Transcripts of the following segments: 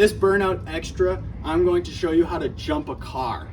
this Burnout Extra, I'm going to show you how to jump a car,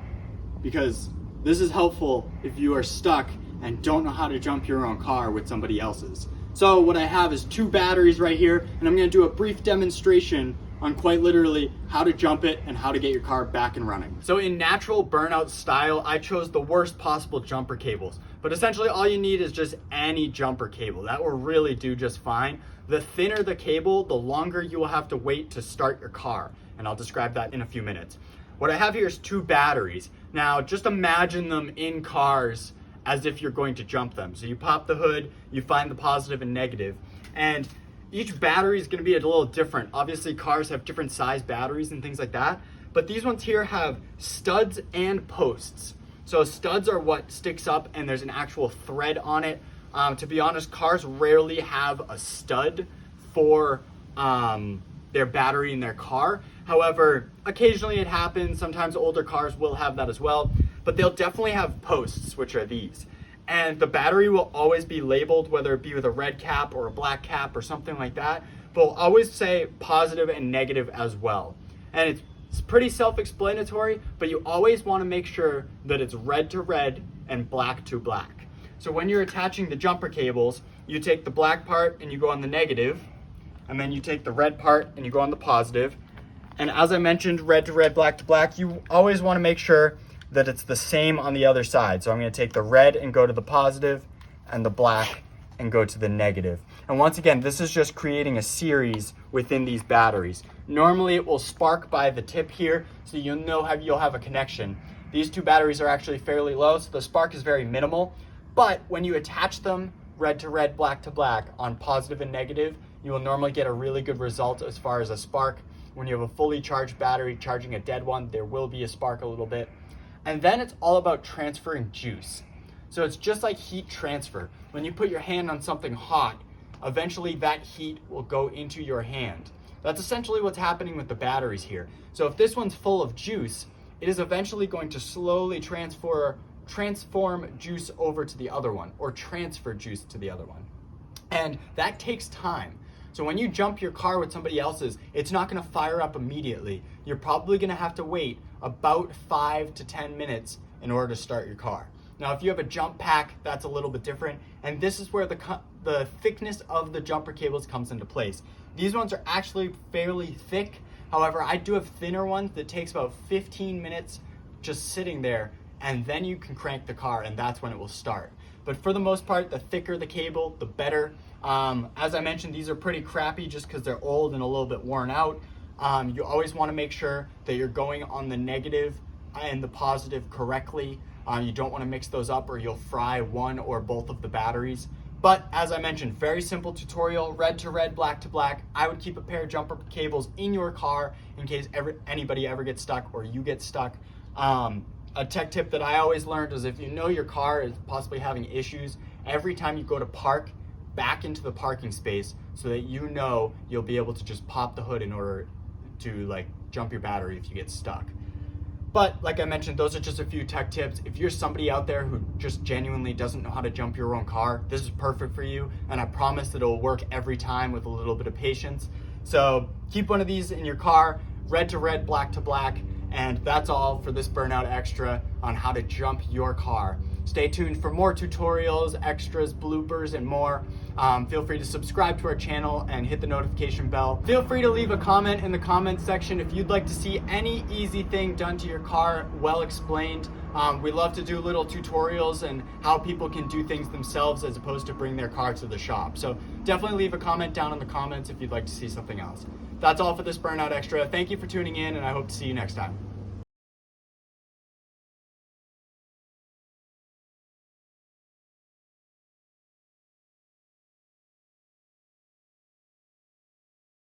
because this is helpful if you are stuck and don't know how to jump your own car with somebody else's. So what I have is 2 batteries right here, and I'm going to do a brief demonstration on quite literally how to jump it and how to get your car back and running. So in natural Burnout style, I chose the worst possible jumper cables, but essentially all you need is just any jumper cable. That will really do just fine. The thinner the cable, the longer you will have to wait to start your car, and I'll describe that in a few minutes. What I have here is 2 batteries. Now just imagine them in cars as if you're going to jump them. So you pop the hood, you find the positive and negative, and each battery is going to be a little different. Obviously cars have different size batteries and things like that, but these ones here have studs and posts. So studs are what sticks up and there's an actual thread on it. To be honest, cars rarely have a stud for their battery in their car. However, occasionally it happens. Sometimes older cars will have that as well, but they'll definitely have posts, which are these. And the battery will always be labeled, whether it be with a red cap or a black cap or something like that, but will always say positive and negative as well. And it's pretty self-explanatory, but you always want to make sure that it's red to red and black to black. So when you're attaching the jumper cables, you take the black part and you go on the negative, and then you take the red part and you go on the positive. And as I mentioned, red to red, black to black, you always want to make sure that it's the same on the other side. So I'm going to take the red and go to the positive, and the black and go to the negative. And once again, this is just creating a series within these batteries. Normally it will spark by the tip here, so you'll know you'll have a connection. These 2 batteries are actually fairly low, so the spark is very minimal. But when you attach them red to red, black to black on positive and negative, you will normally get a really good result as far as a spark. When you have a fully charged battery charging a dead one, there will be a spark a little bit. And then it's all about transferring juice. So it's just like heat transfer. When you put your hand on something hot, eventually that heat will go into your hand. That's essentially what's happening with the batteries here. So if this one's full of juice, it is eventually going to slowly transform juice over to the other one, or transfer juice to the other one. And that takes time. So when you jump your car with somebody else's, it's not going to fire up immediately. You're probably going to have to wait about 5 to 10 minutes in order to start your car. Now, if you have a jump pack, that's a little bit different. And this is where the thickness of the jumper cables comes into place. These ones are actually fairly thick. However, I do have thinner ones that takes about 15 minutes just sitting there, and then you can crank the car, and that's when it will start. But for the most part, the thicker the cable, the better. As I mentioned, these are pretty crappy just because they're old and a little bit worn out. You always want to make sure that you're going on the negative and the positive correctly. You don't want to mix those up or you'll fry one or both of the batteries. But as I mentioned, very simple tutorial, red to red, black to black. I would keep a pair of jumper cables in your car in case anybody ever gets stuck or you get stuck. A tech tip that I always learned is if you know your car is possibly having issues, every time you go to park, back into the parking space so that you know you'll be able to just pop the hood in order to jump your battery if you get stuck. But like I mentioned, those are just a few tech tips. If you're somebody out there who just genuinely doesn't know how to jump your own car, this is perfect for you. And I promise that it'll work every time with a little bit of patience. So keep one of these in your car, red to red, black to black. And that's all for this Burnout Extra on how to jump your car. Stay tuned for more tutorials, extras, bloopers, and more. Feel free to subscribe to our channel and hit the notification bell. Feel free to leave a comment in the comment section if you'd like to see any easy thing done to your car, well explained. We love to do little tutorials and how people can do things themselves as opposed to bring their car to the shop. So definitely leave a comment down in the comments if you'd like to see something else. That's all for this Burnout Extra. Thank you for tuning in, and I hope to see you next time.